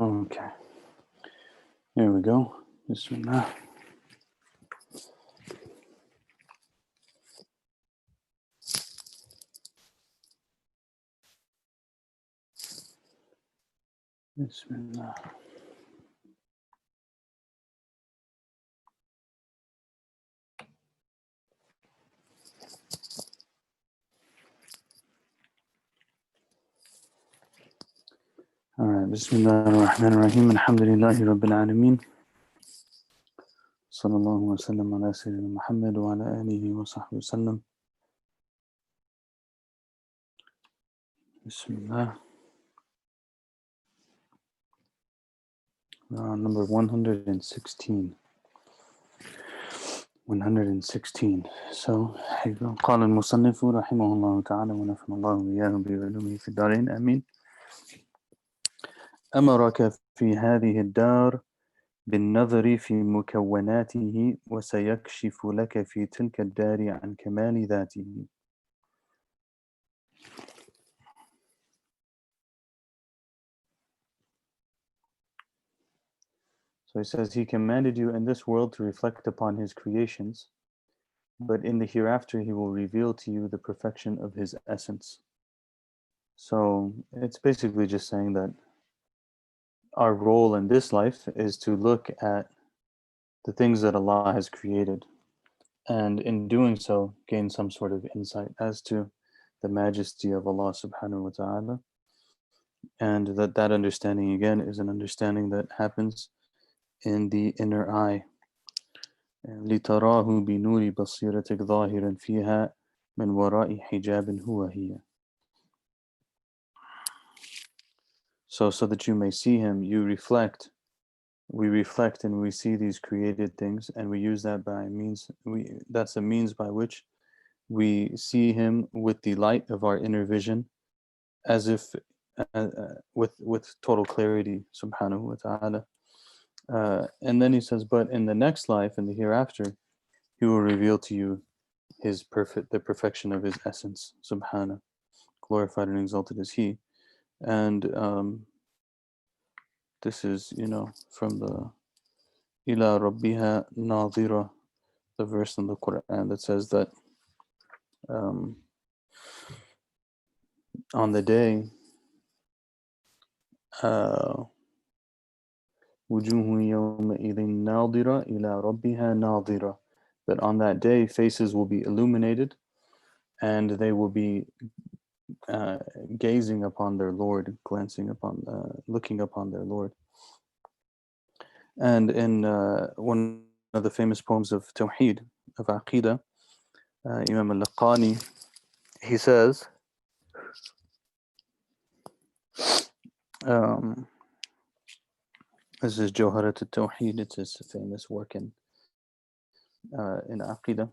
Okay, here we go. Bismillah. Bismillah. All right, Bismillah ar-Rahman ar-Rahim. Alhamdulillahi Rabbil Alameen. Sallallahu wa sallam ala Sayyidina Muhammad wa ala alihi wa sahbihi wa sallam. Bismillah. Number 116. 116. So, قال المصنف رحمه الله تعالى ونفعنا الله وإياه بعلومه في الدارين آمين. أمرك في هذه الدار بالنظر في مكوناته وسيكشف لك في تلك الدار عن كمال ذاته. So he says, he commanded you in this world to reflect upon his creations, but in the hereafter he will reveal to you the perfection of his essence. So it's basically just saying that our role in this life is to look at the things that Allah has created, and in doing so gain some sort of insight as to the majesty of Allah subhanahu wa ta'ala, and that understanding again is an understanding that happens in the inner eye. لِتَرَاهُ بِنُورِ بَصِيرَتِكَ ظَاهِرًا فِيهَا مِنْ وَرَاءِ حِجَابٍ هُوَ هِيَ. So that you may see him, we reflect and we see these created things, and we use that that's a means by which we see him with the light of our inner vision, as if with total clarity, subhanahu wa ta'ala. And then he says, but in the next life, in the hereafter, he will reveal to you the perfection of his essence, subhanahu, glorified and exalted is he. And this is, from the ila rabbiha nadira, the verse in the Quran that says that on the day wujuhu yawma'idhin nadira ila rabbiha nadira, that on that day faces will be illuminated and they will be gazing upon their Lord, looking upon their Lord. And in one of the famous poems of Tawheed, of Aqidah, Imam al-Laqani, he says, this is Jawharat al-Tawheed, it's his famous work in Aqidah.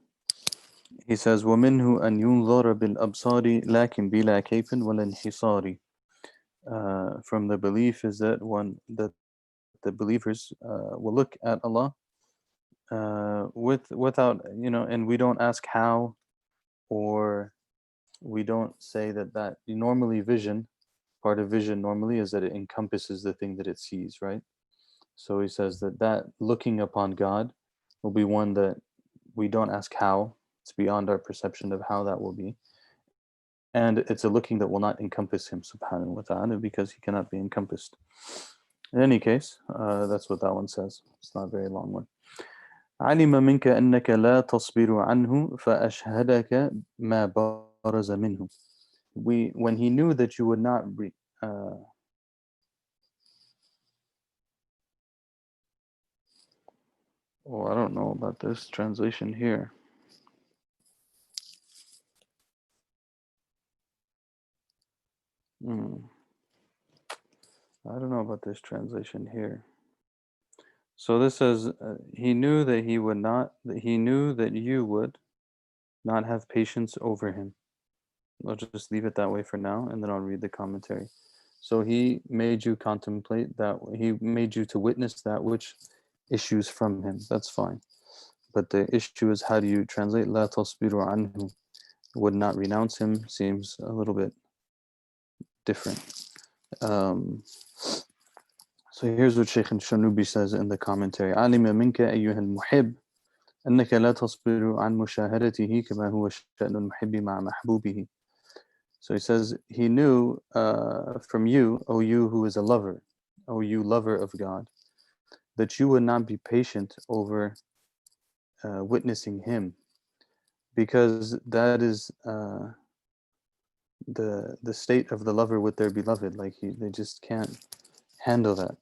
He says, وَمِنْهُ أَنْ يُنظَرَ بِالْأَبْصَارِ لَكِنْ بِلَا كَيْفٍ وَلَا انْحِصَارِ. From the belief is that the believers will look at Allah without, and we don't ask how, or we don't say that normally part of vision normally is that it encompasses the thing that it sees, right? So he says that looking upon God will be one that we don't ask how. It's beyond our perception of how that will be. And it's a looking that will not encompass him, subhanahu wa ta'ala, because he cannot be encompassed. In any case, that's what that one says. It's not a very long one. علم منك أنك لا تصبر عنه فأشهدك ما برز منه. When he knew that you would not I don't know about this translation here. I don't know about this translation here. So this says, he knew that you would not have patience over him. I'll just leave it that way for now, and then I'll read the commentary. So he made you contemplate that, he made you to witness that which issues from him. That's fine. But the issue is, how do you translate la tasbiru anhu? Would not renounce him seems a little bit different. So So here's what Shaykh Shanubi says in the commentary. علم منك أيها المحب أنك لا تصبر عن مشاهدته كما هو شأن المحب مع محبوبه. So he says, he knew from you, O you who is a lover, O you lover of God, that you would not be patient over witnessing him, because that is the state of the lover with their beloved. Like they just can't handle that.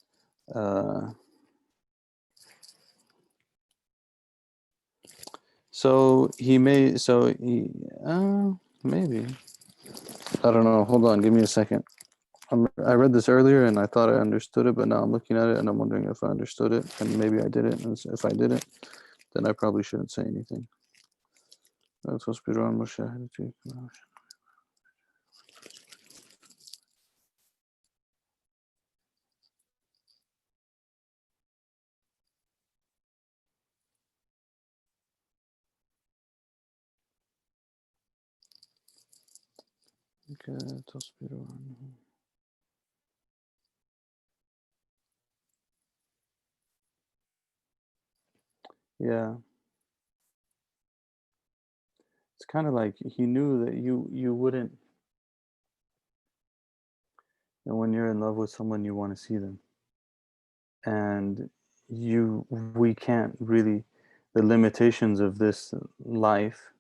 So he may, so he, maybe, I don't know. Hold on, give me a second. I read this earlier and I thought I understood it, but now I'm looking at it and I'm wondering if I understood it, and maybe I didn't. And if I didn't, then I probably shouldn't say anything. Yeah, it's kind of like he knew that you wouldn't, and when you're in love with someone, you want to see them, and we can't really, the limitations of this life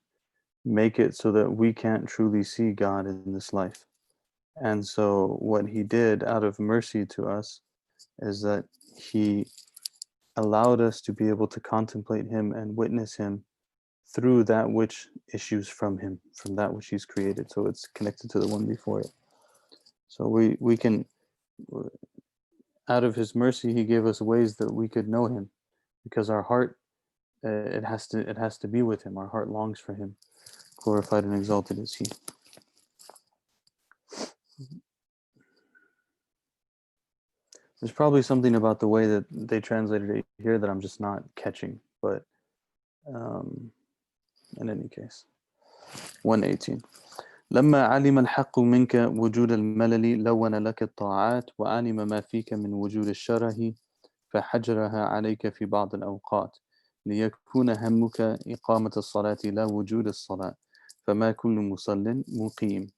make it so that we can't truly see God in this life. And so what he did out of mercy to us is that he allowed us to be able to contemplate him and witness him through that which issues from him, from that which he's created. So it's connected to the one before it. So we can, out of his mercy, he gave us ways that we could know him, because our heart, it has to be with him. Our heart longs for him. Glorified and exalted is he. There's probably something about the way that they translated it here that I'm just not catching, but in any case. 118. لما علم الحق منك وجود الملل لون لك الطاعات وعلم ما فيك من وجود الشره فحجرها عليك في بعض الأوقات ليكون همك إقامة الصلاة لا وجود الصلاة فما كل مصل مقيم.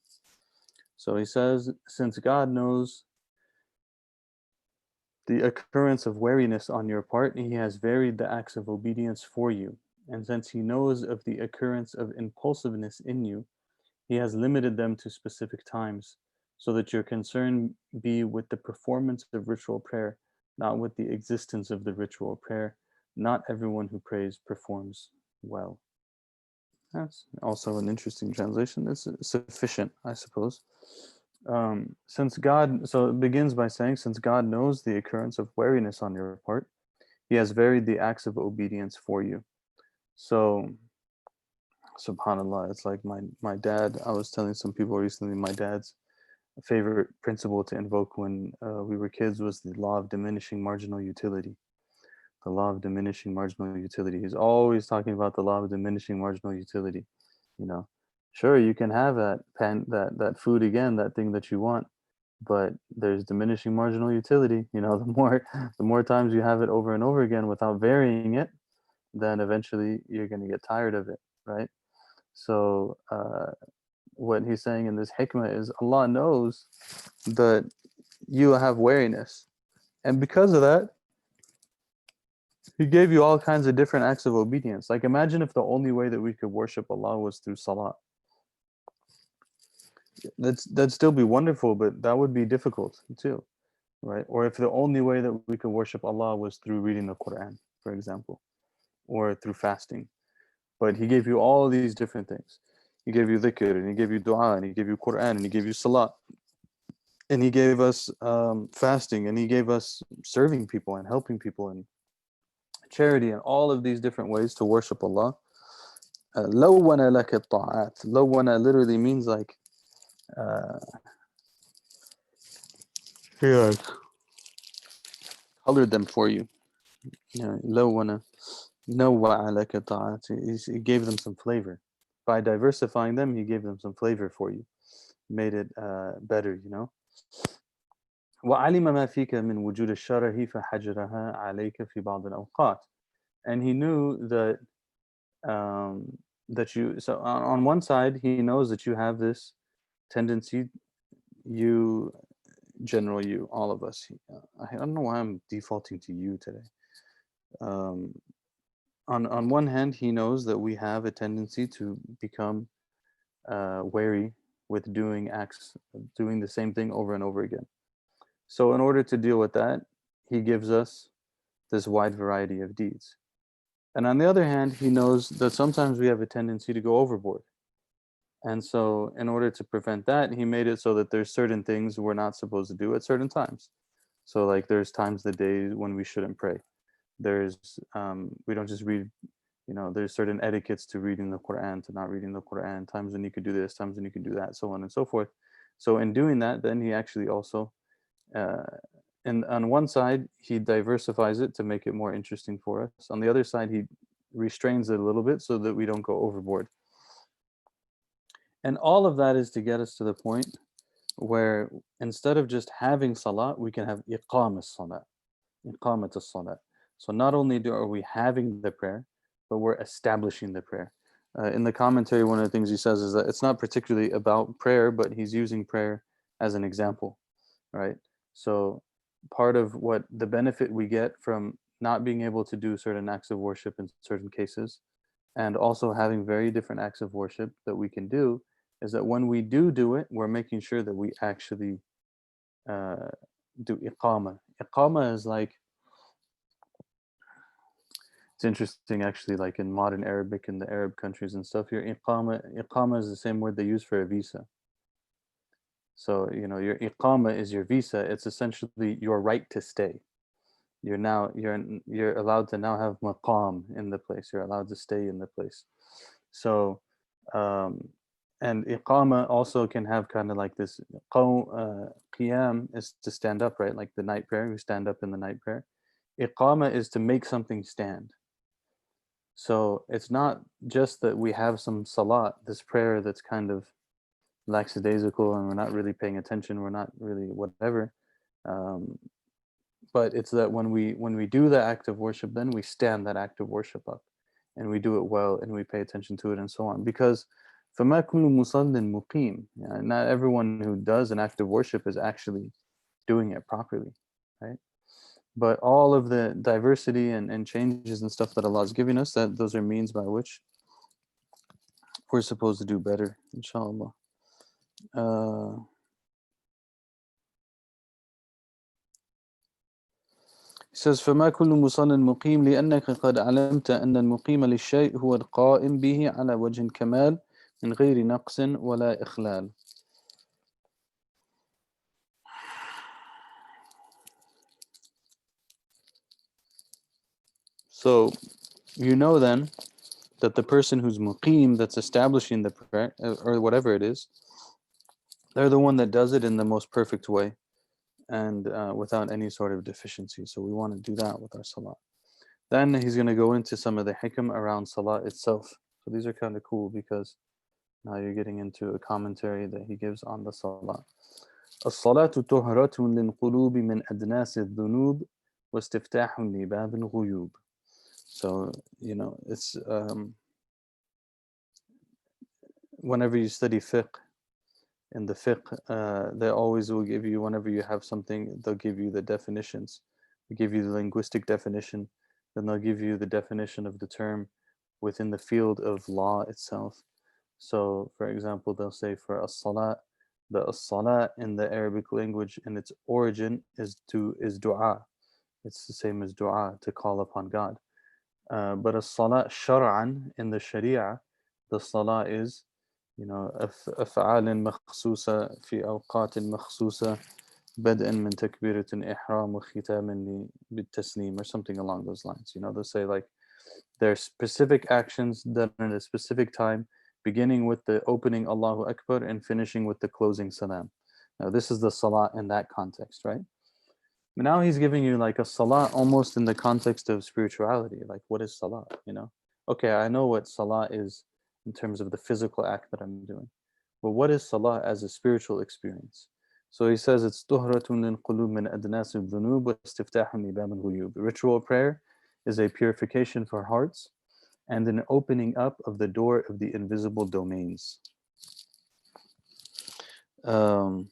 So he says, since God knows the occurrence of weariness on your part, he has varied the acts of obedience for you. And since he knows of the occurrence of impulsiveness in you, he has limited them to specific times, so that your concern be with the performance of ritual prayer, not with the existence of the ritual prayer. Not everyone who prays performs well. That's also an interesting translation. It's sufficient, I suppose. Since God, so it begins by saying, since God knows the occurrence of weariness on your part, he has varied the acts of obedience for you. So, subhanallah, it's like my dad, I was telling some people recently, my dad's favorite principle to invoke when we were kids was the law of diminishing marginal utility. The law of diminishing marginal utility. He's always talking about the law of diminishing marginal utility. You know, sure, you can have that food again, that thing that you want, but there's diminishing marginal utility. You know, the more times you have it over and over again without varying it, then eventually you're going to get tired of it, right? So what he's saying in this hikmah is Allah knows that you have wariness, and because of that, he gave you all kinds of different acts of obedience. Like, imagine if the only way that we could worship Allah was through salah. That'd still be wonderful, but that would be difficult too, right? Or if the only way that we could worship Allah was through reading the Quran, for example, or through fasting. But he gave you all of these different things. He gave you dhikr, and he gave you dua, and he gave you Quran, and he gave you salah, and he gave us fasting, and he gave us serving people and helping people and charity, and all of these different ways to worship Allah. لَوَّنَ لَكَ الطَّاعَاتِ. لَوَّنَ literally means like he colored them for you. لَوَّنَ نَوَّعَ لَكَ الطَّاعَاتِ. He gave them some flavor. By diversifying them, he gave them some flavor for you. Made it better, وعلم ما فيك من وجود الشره فحجرها عليك في بعض الأوقات. And he knew that that you, so on one side he knows that you have this tendency, you, general you, all of us. I don't know why I'm defaulting to you today. Um, on one hand, he knows that we have a tendency to become wary with doing acts, doing the same thing over and over again. So in order to deal with that, he gives us this wide variety of deeds. And on the other hand, he knows that sometimes we have a tendency to go overboard. And so in order to prevent that, he made it so that there's certain things we're not supposed to do at certain times. So like there's times the day when we shouldn't pray. There's we don't just read, there's certain etiquettes to reading the Quran, to not reading the Quran, times when you could do this, times when you could do that, so on and so forth. So in doing that, then he actually also, uh, and on one side, he diversifies it to make it more interesting for us. On the other side, he restrains it a little bit so that we don't go overboard. And all of that is to get us to the point where instead of just having salat, we can have iqam salat, iqamat as-salat. So not only are we having the prayer, but we're establishing the prayer. In the commentary, one of the things he says is that it's not particularly about prayer, but he's using prayer as an example, right? So part of what the benefit we get from not being able to do certain acts of worship in certain cases, and also having very different acts of worship that we can do, is that when we do it, we're making sure that we actually uh, do iqama. Iqama is like, it's interesting actually, like in modern Arabic in the Arab countries and stuff, your iqama is the same word they use for a visa. So, your iqama is your visa. It's essentially your right to stay. You're allowed to now have maqam in the place. You're allowed to stay in the place. So, um, and iqama also can have kind of like this, qiyam is to stand up, right? Like the night prayer, you stand up in the night prayer. Iqama is to make something stand. So it's not just that we have some salat, this prayer that's kind of lackadaisical and we're not really paying attention, we're not really whatever. Um, but it's that when we do the act of worship, then we stand that act of worship up, and we do it well, and we pay attention to it, and so on. Because فَمَا كُلُّ مُصَلٍّ مُقِيمٍ, not everyone who does an act of worship is actually doing it properly, right? But all of the diversity and changes and stuff that Allah is giving us, that those are means by which we're supposed to do better, inshallah. He says, فَمَا كُلُّ مُصَلٍّ مُقِيمٍ لِأَنَّكَ قَدْ عَلَمْتَ أَنَّ الْمُقِيمَ لِلشَّيْءِ هُوَ الْقَائِمْ بِهِ عَلَى وَجْهِ الْكَمَالِ من غير نقص ولا إخلال. So you know then that the person who's muqim, that's establishing the prayer, or whatever it is, they're the one that does it in the most perfect way and without any sort of deficiency. So we want to do that with our salah. Then he's going to go into some of the hikam around salah itself. So these are kind of cool because now you're getting into a commentary that he gives on the salah. الصلاة طهرة للقلوب من أدناس الذنوب واستفتاح لباب الغيوب. So, it's whenever you study fiqh, in the fiqh, they always will give you, whenever you have something, they'll give you the definitions. They give you the linguistic definition, then they'll give you the definition of the term within the field of law itself. So, for example, they'll say for as-salat, the as-salat in the Arabic language in its origin is dua. It's the same as dua, to call upon God. But as-salat shar'an in the Sharia, the salah is, أفعال مخصوصة في أوقات مخصوصة بدءا من تكبيرة إحرام وختاما بالتسليم, or something along those lines. They'll say like there are specific actions done at a specific time, beginning with the opening Allahu Akbar and finishing with the closing salam. Now this is the salah in that context, right? But now he's giving you like a salah almost in the context of spirituality. Like, what is salah? Okay, I know what salah is in terms of the physical act that I'm doing, but what is salah as a spiritual experience? So he says it's طهرة للقلوب من أدناس الذنوب واستفتاح لباب الغيوب. Ritual prayer is a purification for hearts and an opening up of the door of the invisible domains. Um,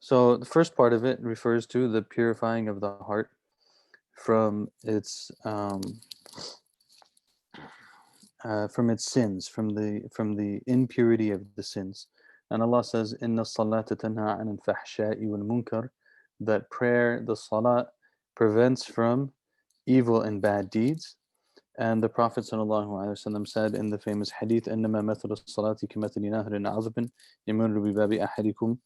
so the first part of it refers to the purifying of the heart from its sins, from the impurity of the sins. And Allah says, "Inna salata tanha anil fahsha'i wal munkar," that prayer, the salat, prevents from evil and bad deeds. And the Prophet ﷺ said in the famous hadith, إنما مثل الصلاة كمثل نهر عذب يمر بباب أحدكم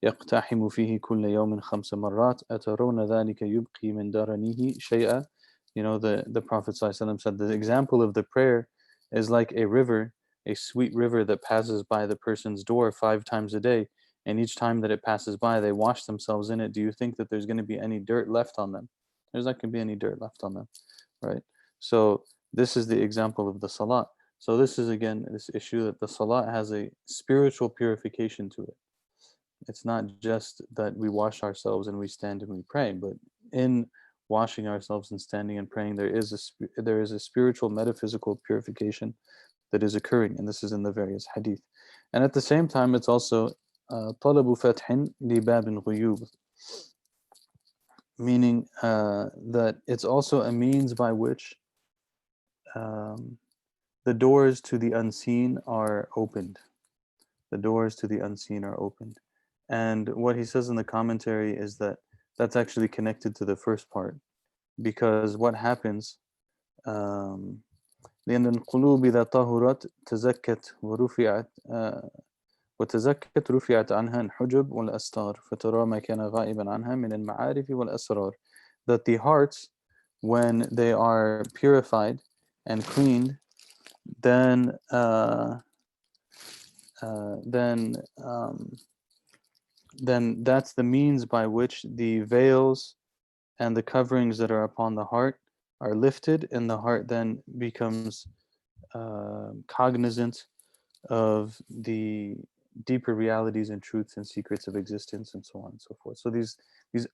يقتحم فيه كل يوم 5 مرات أترون ذلك يبقي من درنه شيئا. The Prophet ﷺ said the example of the prayer is like a river, a sweet river that passes by the person's door 5 times a day, and each time that it passes by they wash themselves in it. Do you think that there's going to be any dirt left on them? There's not going to be any dirt left on them, right? So this is the example of the salat. So this is again this issue that the salat has a spiritual purification to it. It's not just that we wash ourselves and we stand and we pray, but in washing ourselves and standing and praying, there is a spiritual metaphysical purification that is occurring, and this is in the various hadith. And at the same time, it's also طلب فتح لباب الغيوب, meaning that it's also a means by which the doors to the unseen are opened. The doors to the unseen are opened. And what he says in the commentary is that that's actually connected to the first part, because what happens, لأن القلوب إذا طهرت تزكت ورفعت وتزكت رفعت عنها الحجب والأستار فترى ما كان غائبا عنها من المعارف والأسرار. That the hearts, when they are purified and cleaned, then uh, then then that's the means by which the veils and the coverings that are upon the heart are lifted, and the heart then becomes cognizant of the deeper realities and truths and secrets of existence and so on and so forth. So these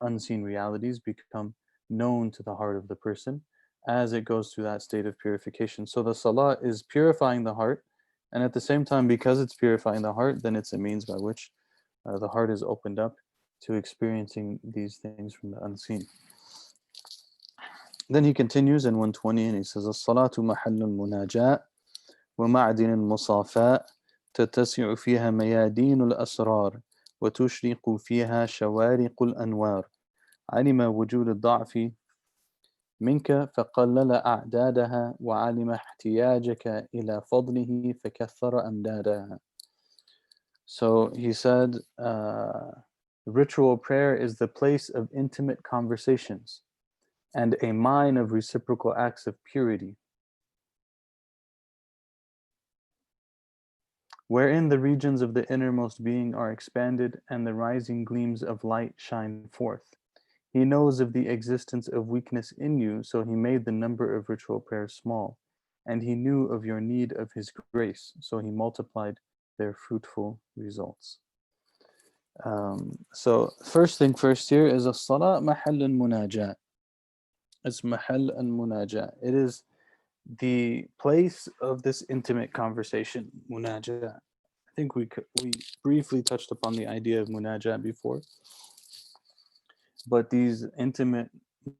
unseen realities become known to the heart of the person as it goes through that state of purification. So the salah is purifying the heart, and at the same time, because it's purifying the heart, then it's a means by which the heart is opened up to experiencing these things from the unseen. Then he continues in 120 and he says, الصلاة محل المناجاة ومعدن المصافاة تتسع فيها ميادين الأسرار وتشرق فيها شوارق الأنوار علم وجود الضعف منك فقلل أعدادها وعلم احتياجك إلى فضله فكثر أمدادها. So he said, ritual prayer is the place of intimate conversations and a mine of reciprocal acts of purity, wherein the regions of the innermost being are expanded and the rising gleams of light shine forth. He knows of the existence of weakness in you, so he made the number of ritual prayers small, and he knew of your need of his grace, so he multiplied their fruitful results. So first thing first here is as-salat mahal al-munajat. It's mahal al-munajat. It is the place of this intimate conversation, munajat. I think we briefly touched upon the idea of munajat before, but these intimate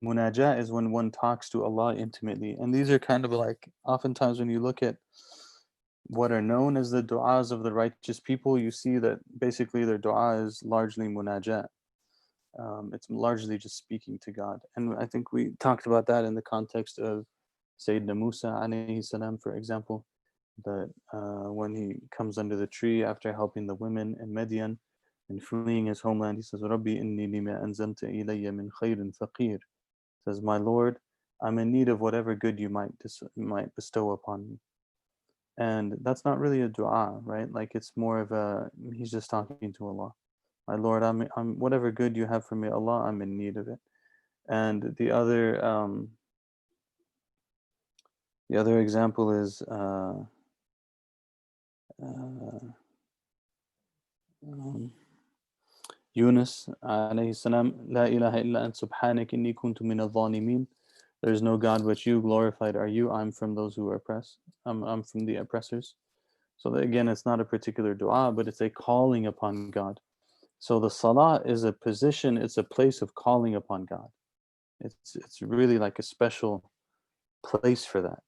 munajat is when one talks to Allah intimately, and these are kind of like oftentimes when you look at what are known as the du'as of the righteous people, you see that basically their du'a is largely munajat. It's largely just speaking to God, and I think we talked about that in the context of Sayyidina Musa alayhi salam, for example, that when he comes under the tree after helping the women in Midian and fleeing his homeland, he says, Rabbi inni lima anzalta ilayya min khairin faqir. Says, my Lord, I'm in need of whatever good you might bestow upon me. And that's not really a dua, right? Like it's more of he's just talking to Allah. My Lord, I'm whatever good you have for me, Allah, I'm in need of it. And the other The other example is Yunus alayhi salam, La ilaha illa ant subhanak inni kuntu min al-zalimin. There is no God but you, glorified are you, I'm from those who oppress. I'm from the oppressors. So that, again, it's not a particular dua, but it's a calling upon God. So the salah is a position, it's a place of calling upon God. It's really like a special place for that.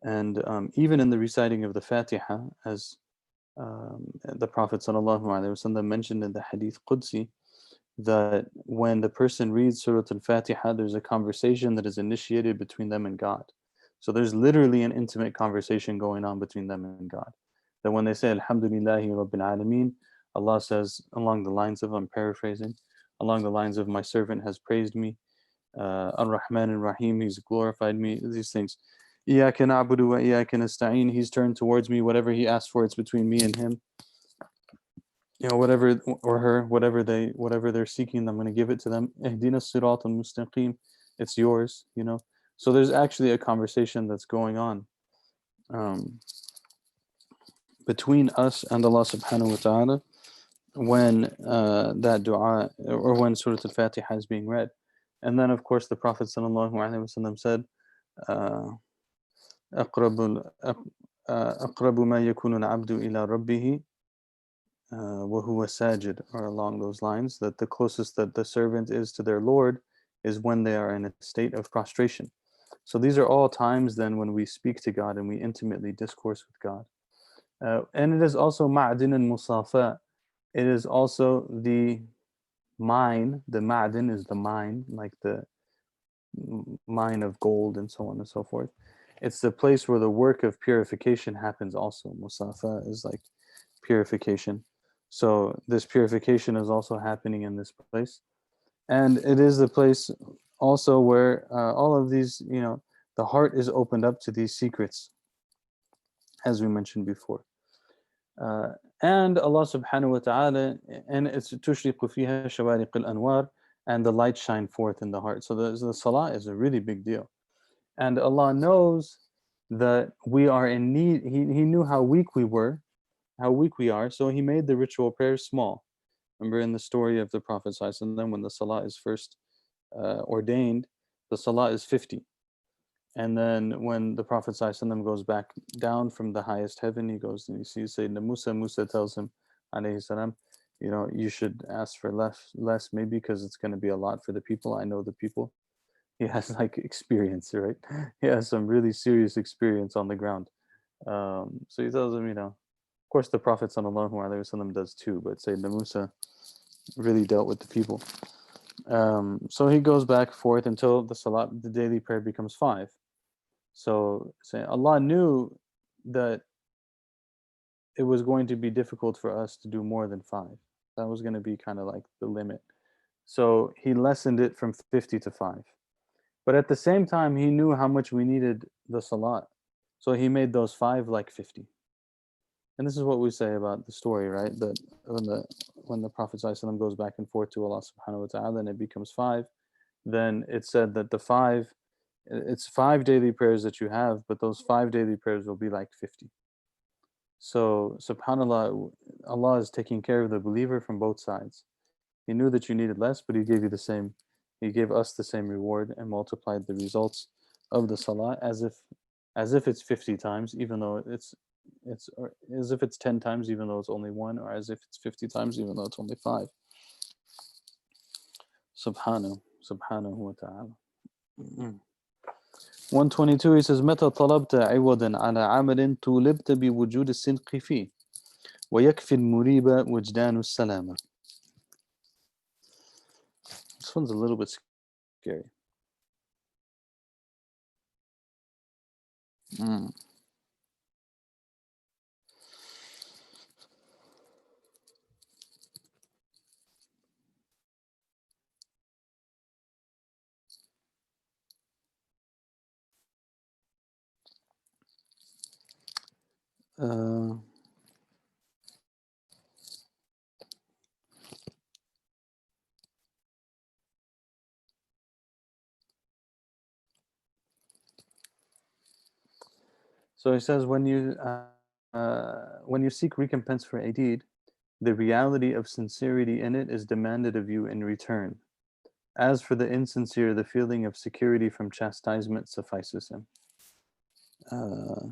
And even in the reciting of the Fatiha, as the Prophet ﷺ mentioned in the Hadith Qudsi, that when the person reads Surah Al-Fatiha, there's a conversation that is initiated between them and God. So there's literally an intimate conversation going on between them and God. That when they say Alhamdulillahi Rabbil Alameen, Allah says along the lines of, I'm paraphrasing, along the lines of, my servant has praised me, Ar-Rahman Ar-Rahim, he's glorified me, these things. Iyaka na'budu wa iyaka nasta'een, he's turned towards me, whatever he asked for, it's between me and him. Whatever, or her, whatever they're seeking, I'm going to give it to them. Ihdina sirat al-mustaqim, it's yours. So there's actually a conversation that's going on between us and Allah subhanahu wa ta'ala when that dua, or when Surah Al-Fatiha is being read. And then of course the Prophet sallallahu alaihi wasallam said, أقرب ما يكون العبد إلى ربه وَهُوَ سَاجِدٌ, or along those lines, that the closest that the servant is to their Lord is when they are in a state of prostration. So these are all times then when we speak to God and we intimately discourse with God. And it is also ma'din and musafa. It is also the mine. The ma'din is the mine, like the mine of gold and so on and so forth. It's the place where the work of purification happens also. Musafa is like purification. So this purification is also happening in this place. And it is the place also where all of these, the heart is opened up to these secrets, as we mentioned before. And Allah subhanahu wa ta'ala, and it's tushriqu fiha shawariq al-anwar, and the light shine forth in the heart. So the salah is a really big deal. And Allah knows that we are in need. He knew how weak we were, how weak we are, so he made the ritual prayers small. Remember in the story of the Prophet ﷺ, when the salah is first ordained, the salah is 50. And then when the Prophet ﷺ goes back down from the highest heaven, he goes and he sees Sayyidina Musa. Musa tells him, alayhi salam, you should ask for less maybe, because it's going to be a lot for the people. I know the people. He has like experience, right? He has some really serious experience on the ground. So he tells him, of course the Prophet ﷺ does too, but Sayyidina Musa really dealt with the people. So he goes back forth until the daily prayer becomes 5. So Allah knew that it was going to be difficult for us to do more than 5. That was going to be kind of like the limit. So he lessened it from 50 to 5. But at the same time, he knew how much we needed the salat. So he made those 5 like 50. And this is what we say about the story, right? That when the Prophet ﷺ goes back and forth to Allah subhanahu wa ta'ala and it becomes 5, then it's said that it's 5 daily prayers that you have, but those 5 daily prayers will be like 50. So subhanAllah, Allah is taking care of the believer from both sides. He knew that you needed less, but he gave you the same. He gave us the same reward and multiplied the results of the salah as if it's 50 times, even though or as if it's 10 times, even though it's only 1, or as if it's 50 times, even though it's only 5. Subhanahu wa ta'ala. 122, he says, متى طلبت عوضا على عمل طولبت بوجود الصدق فيه ويكفي المريب وجدان السلامة. This one's a little bit scary. So he says, when you seek recompense for a deed, the reality of sincerity in it is demanded of you in return. As for the insincere, the feeling of security from chastisement suffices him. Uh,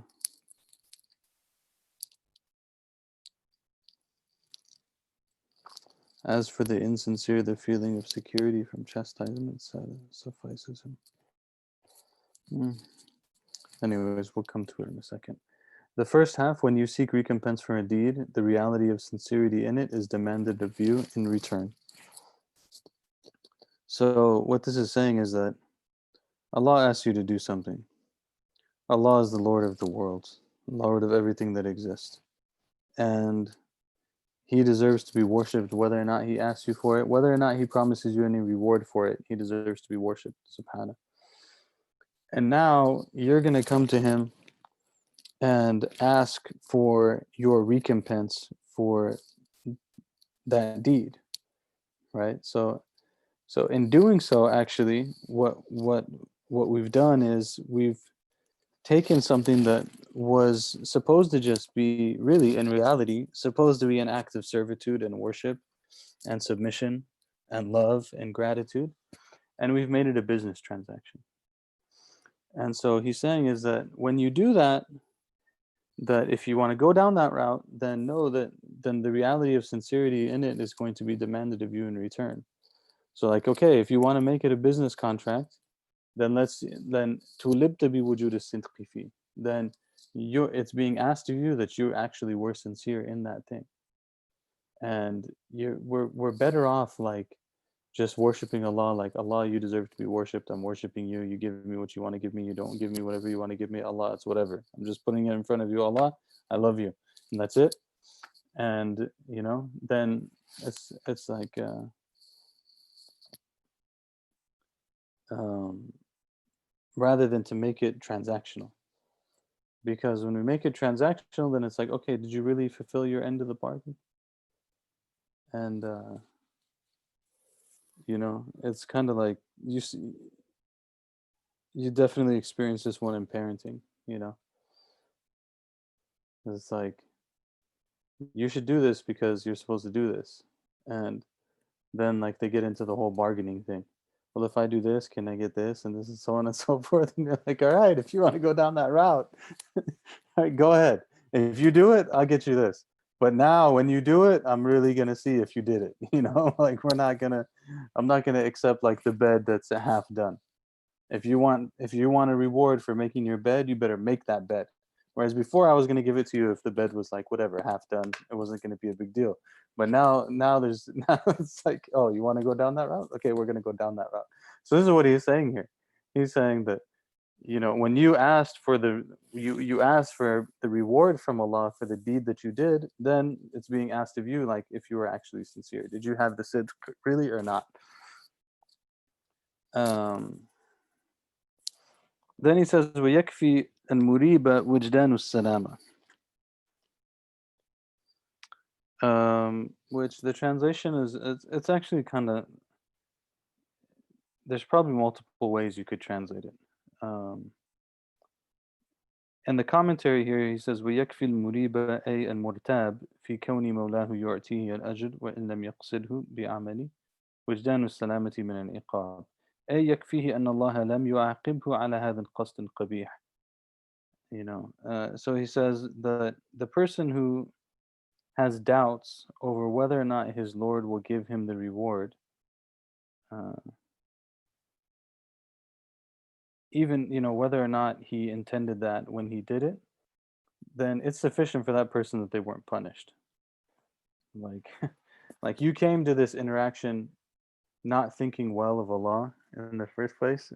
as for the insincere, the feeling of security from chastisement suffices him. Anyways, we'll come to it in a second. The first half, when you seek recompense for a deed, the reality of sincerity in it is demanded of you in return. So what this is saying is that Allah asks you to do something. Allah is the Lord of the worlds, Lord of everything that exists. And He deserves to be worshipped whether or not He asks you for it, whether or not He promises you any reward for it. He deserves to be worshipped, subhanahu. And now you're going to come to Him and ask for your recompense for that deed, right? So in doing so, actually, what we've done is we've taken something that was supposed to just be, really in reality, supposed to be an act of servitude and worship and submission and love and gratitude, and we've made it a business transaction. And so he's saying is that when you do that, that if you want to go down that route, then know that then the reality of sincerity in it is going to be demanded of you in return. So like, okay, if you want to make it a business contract, then tulibta bi wujud as-sidqi fi, then it's being asked of you that you actually were sincere in that thing. And we're better off like just worshiping Allah, like, Allah, you deserve to be worshipped, I'm worshiping you, you give me what you want to give me, you don't give me whatever you want to give me, Allah, it's whatever, I'm just putting it in front of you, Allah, I love you, and that's it. And then it's like rather than to make it transactional, because when we make it transactional, then it's like, okay, did you really fulfill your end of the bargain? And it's kind of like you definitely experience this one in parenting. It's like, you should do this because you're supposed to do this, and then like they get into the whole bargaining thing. Well, if I do this, can I get this, and this is so on and so forth. And you're like, all right, if you want to go down that route, all right, go ahead. If you do it, I'll get you this. But now when you do it, I'm really gonna see if you did it. Like I'm not gonna accept like the bed that's half done. If you want a reward for making your bed, you better make that bed. Whereas before, I was going to give it to you if the bed was like whatever, half done. It wasn't going to be a big deal. But now now it's like, oh, you want to go down that route? Okay, we're going to go down that route. So this is what he's saying here. He's saying that when you asked for you asked for the reward from Allah for the deed that you did, then it's being asked of you like if you were actually sincere. Did you have the sidq really or not? Then he says, وَيَكْفِي الْمُرِيبَ وِجْدَانُ السَّلَامَةِ, which the translation is, it's actually kind of, there's probably multiple ways you could translate it. In the commentary here, he says, وَيَكْفِي الْمُرِيبَ أي الْمُرْتَابِ فِي كَوْنِ مَوْلَاهُ يُعْتِيهِ الْأَجْرِ وَإِنْ لَمْ يَقْصِدْهُ بِعَمَلِ وجدان السلامة من العقاب، أي يكفيه أن الله لم يعاقبه على هذا القصد القبيح. So he says that the person who has doubts over whether or not his Lord will give him the reward, even whether or not he intended that when he did it, then it's sufficient for that person that they weren't punished. Like like you came to this interaction not thinking well of Allah in the first place.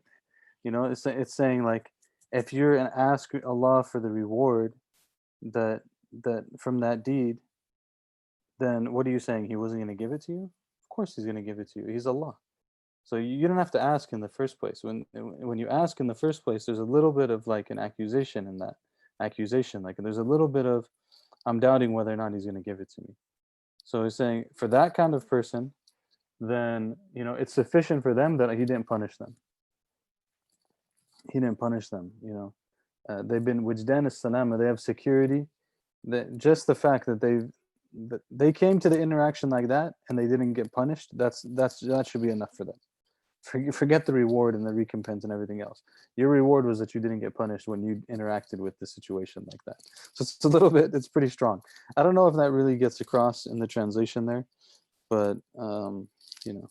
It's saying like, if you're and ask Allah for the reward that from that deed, then what are you saying? He wasn't going to give it to you? Of course he's going to give it to you. He's Allah. So you don't have to ask in the first place. When you ask in the first place, there's a little bit of like an accusation in that accusation. Like there's a little bit of, I'm doubting whether or not he's going to give it to me. So he's saying for that kind of person, then it's sufficient for them that he didn't punish them. He didn't punish them. they've been wujdan as-salama, they have security. That just the fact that they came to the interaction like that and they didn't get punished, that should be enough for them. Forget the reward and the recompense and everything else. Your reward was that you didn't get punished when you interacted with the situation like that. So it's a little bit, it's pretty strong. I don't know if that really gets across in the translation there, but you know,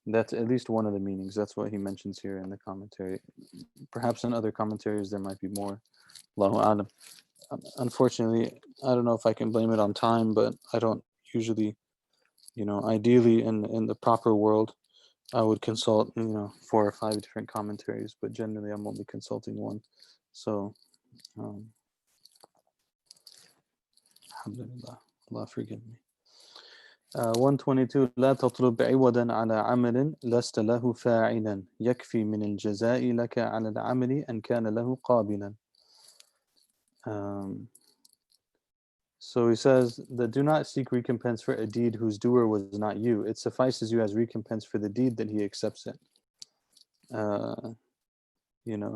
that's at least one of the meanings. That's what he mentions here in the commentary. Perhaps in other commentaries there might be more. Allahu alam. Unfortunately, I don't know if I can blame it on time, but I don't usually, ideally in the proper world, I would consult, 4 or 5 different commentaries, but generally I'm only consulting one. So, alhamdulillah, Allah forgive me. 122 لا تطلب عوضا على عمل لست له فاعلا يكفي من الجزاء لك على العمل أن كان له قابلا. So he says that do not seek recompense for a deed whose doer was not you. It suffices you as recompense for the deed that he accepts it.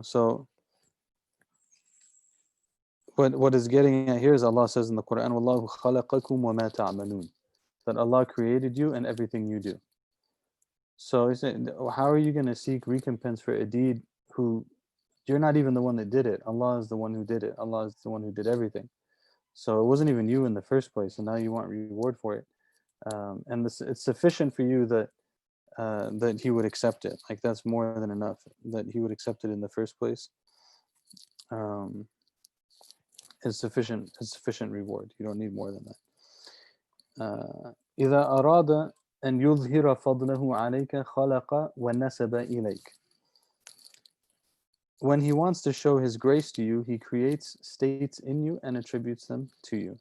So what is getting at here is Allah says in the Quran, وَاللَّهُ خَلَقَكُمْ وَمَا تَعْمَلُونَ, that Allah created you and everything you do. So he's saying, how are you going to seek recompense for a deed who you're not even the one that did it? Allah is the one who did it. Allah is the one who did everything. So it wasn't even you in the first place, and now you want reward for it. And it's sufficient for you that he would accept it. Like that's more than enough that he would accept it in the first place. Is sufficient reward. You don't need more than that. إذا أراد أن يظهر فضله عليك خلق ونسب إليك. When he wants to show his grace to you, he creates states in you and attributes them to you.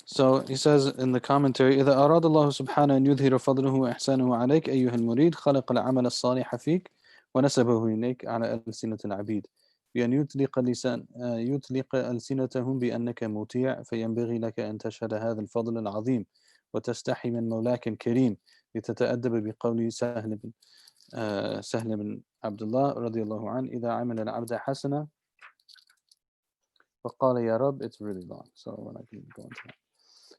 So he says in the commentary, إذا أراد الله سبحانه أن يظهر فضله وإحسانه عليك أيها المريد خلق العمل الصالح فيك ونسبه إليك على ألسنة العبيد بأن يطلق ألسنتهم بأنك مطيع، فينبغي لك أن تشهد هذا الفضل العظيم وتستحي من مولاك الكريم لتتأدب بقول سهل بن عبد الله رضي الله عنه إذا عمل العبد حسنة فقال يا رب. It's really long, so when I can go into that.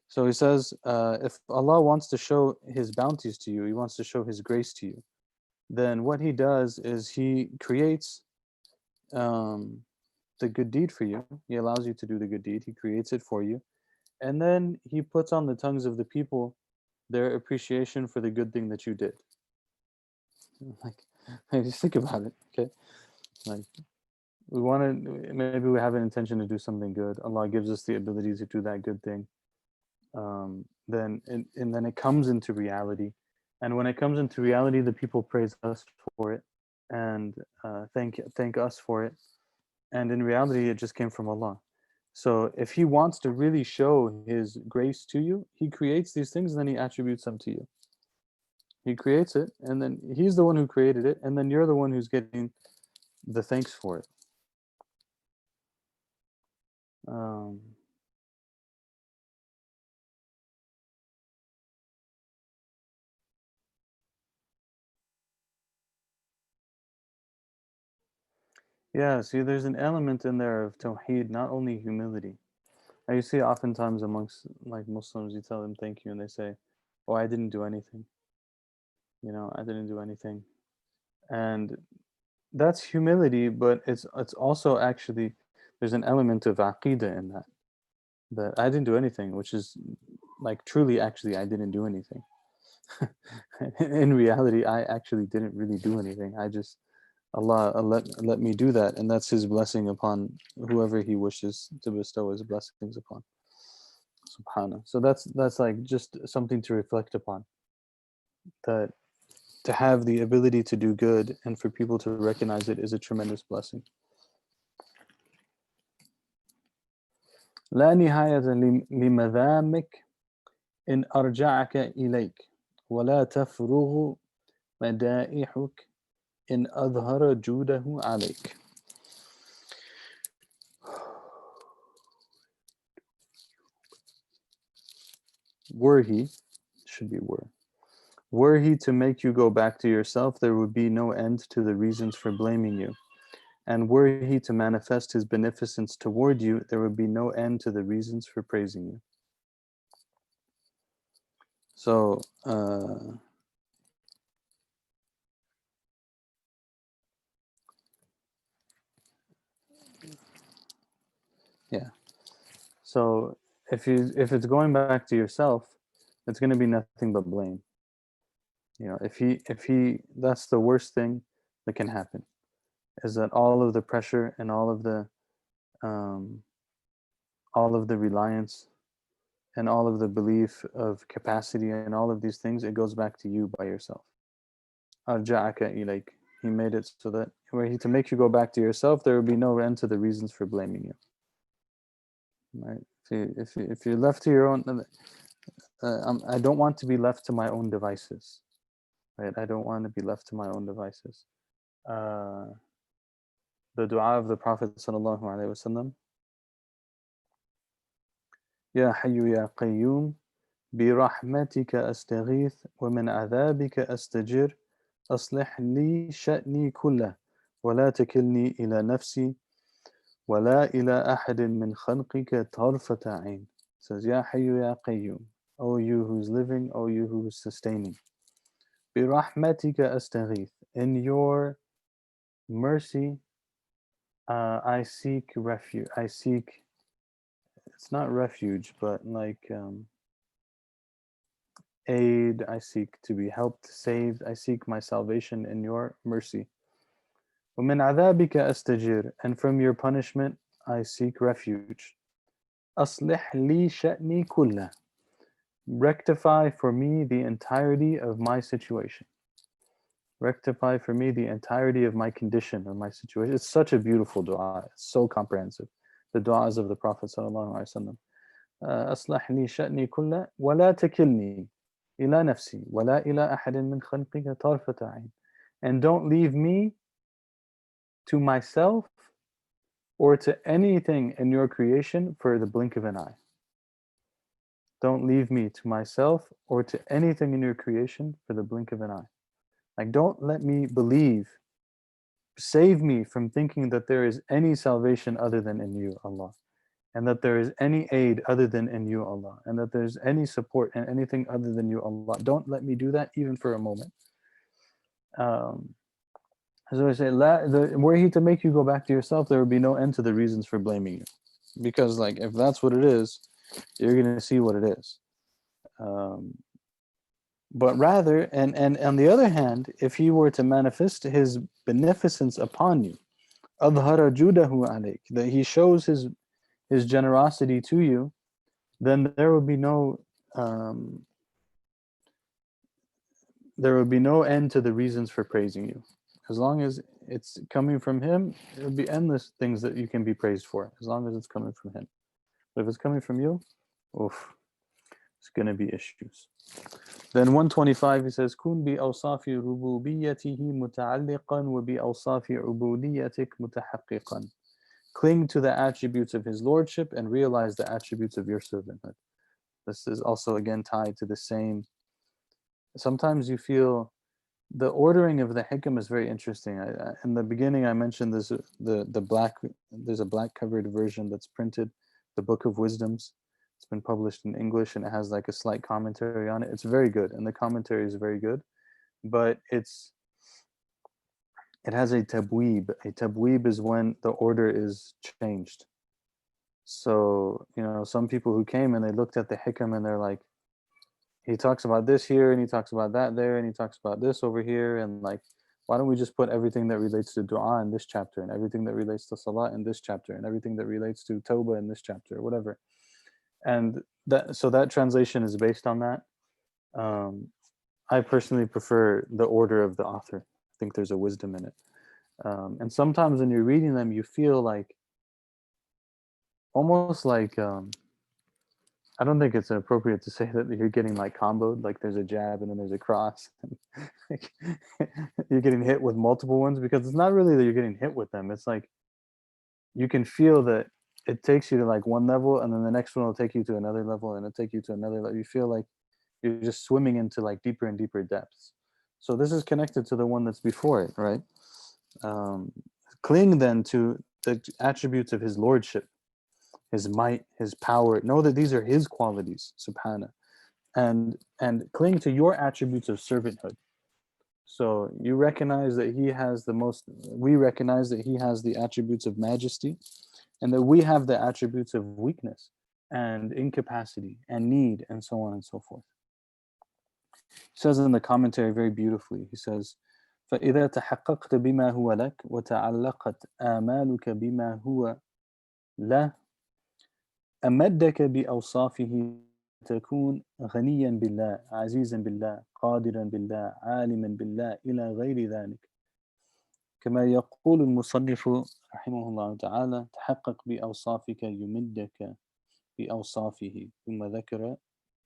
So he says, if Allah wants to show his bounties to you, he wants to show his grace to you, then what he does is he creates the good deed for you. He allows you to do the good deed. He creates it for you. And then he puts on the tongues of the people their appreciation for the good thing that you did. Like just think about it, okay? Like maybe we have an intention to do something good. Allah gives us the ability to do that good thing. Then it comes into reality, and when it comes into reality, the people praise us for it and thank us for it, and in reality, it just came from Allah. So if He wants to really show His grace to you, He creates these things and then He attributes them to you. He creates it, and then He's the one who created it, and then you're the one who's getting the thanks for it. Yeah, see, there's an element in there of tawheed, not only humility. Now you see oftentimes amongst like Muslims, you tell them thank you, and they say, "Oh, I didn't do anything. I didn't do anything," and that's humility, but it's also actually there's an element of aqidah in that I didn't do anything, which is like truly actually I didn't do anything. In reality, I actually didn't really do anything. I just Allah let me do that, and that's His blessing upon whoever He wishes to bestow His blessings upon. Subhanahu. So that's like just something to reflect upon. That to have the ability to do good and for people to recognize it is a tremendous blessing. لا نهاية لمذامك إن أرجعك إليك ولا تفرغ مدائحك إن أظهر جوده عليك. Were he, should be were. Were he to make you go back to yourself, there would be no end to the reasons for blaming you. And were he to manifest his beneficence toward you, there would be no end to the reasons for praising you. So, yeah. So if it's going back to yourself, it's going to be nothing but blame. If he that's the worst thing that can happen, is that all of the pressure and um, all of the reliance and all of the belief of capacity and all of these things, it goes back to you by yourself. Arja'aka ilayk. He made it so that were he to make you go back to yourself, there would be no end to the reasons for blaming you. Right? If you're left to your own, I don't want to be left to my own devices. Right? I don't want to be left to my own devices. The dua of the Prophet sallallahu alaihi wasallam. Ya Hayyu ya Qayyum, برحمتك أستغيث ومن عذابك أستجر أصلح لي شأني كله ولا تكلني إلى نفسي ولا إلى أحد من خلقك طرفة عين. It says, Ya Hayyu Ya Qayyum, O you who's living, O you who's sustaining. برحمتك أستغيث. In your mercy, I seek refuge. It's not refuge, but like aid. I seek to be helped, saved. I seek my salvation in your mercy. ومن عذابك أستجير. And from your punishment, I seek refuge. أصلح لي شأني كله. Rectify for me the entirety of my situation. Rectify for me the entirety of my condition or my situation. It's such a beautiful dua. It's so comprehensive. The duas of the Prophet sallallahu alaihi wasallam. أصلح لي شأني كله ولا تكلني إلى نفسي ولا إلى أحد من خلقك طرفة عين. And don't leave me to myself or to anything in your creation for the blink of an eye. Don't leave me to myself or to anything in your creation for the blink of an eye. Like, don't let me believe, save me from thinking that there is any salvation other than in you, Allah, and that there is any aid other than in you, Allah, and that there's any support and anything other than you, Allah. Don't let me do that even for a moment. As I say, were he to make you go back to yourself, there would be no end to the reasons for blaming you. Because, like, if that's what it is, you're going to see what it is. But rather, and on the other hand, if he were to manifest his beneficence upon you, أظهر جوده عليك, that he shows his generosity to you, then there would be no end to the reasons for praising you. As long as it's coming from him, there would be endless things that you can be praised for, as long as it's coming from him. But if it's coming from you, oof, it's going to be issues. Then 125, he says, كن بأوصاف ربوبيته متعلقا وبأوصاف عبوديتك متحققا. Cling to the attributes of his lordship and realize the attributes of your servanthood. This is also again tied to the same. Sometimes you feel the ordering of the hikam is very interesting. In the beginning, I mentioned there's a black covered version that's printed, the Book of Wisdoms. It's been published in English and it has like a slight commentary on it. It's very good, and the commentary is very good, but it has a tabweeb. A tabweeb is when the order is changed. So, some people who came and they looked at the hikam and they're like, he talks about this here and he talks about that there and he talks about this over here, and like, why don't we just put everything that relates to dua in this chapter and everything that relates to salah in this chapter and everything that relates to tawbah in this chapter or whatever. And that translation is based on that. I personally prefer the order of the author. I think there's a wisdom in it. And sometimes when you're reading them, you feel like almost like I don't think it's appropriate to say that you're getting like comboed, like there's a jab and then there's a cross. Like, you're getting hit with multiple ones, because it's not really that you're getting hit with them. It's like you can feel that it takes you to like one level and then the next one will take you to another level and it'll take you to another level. You feel like You're just swimming into like deeper and deeper depths. So this is connected to the one that's before it, right? Um, Cling then to the attributes of his lordship, his might, his power. Know that these are his qualities, subhana, and cling to your attributes of servanthood. So you recognize that he has the most, we recognize that he has the attributes of majesty, and that we have the attributes of weakness and incapacity and need, and so on and so forth. He says in the commentary very beautifully, he says, فإذا تحققت بما هو لك وتعلقت آمالك بما هو له أمدك بأوصافه تكون غنيا بالله عزيزا بالله قادرا بالله عالما بالله إلى غير ذلك كما يقول المصنف رحمه الله تعالى تحقق بأوصافك يمدك بأوصافه ثم ذكر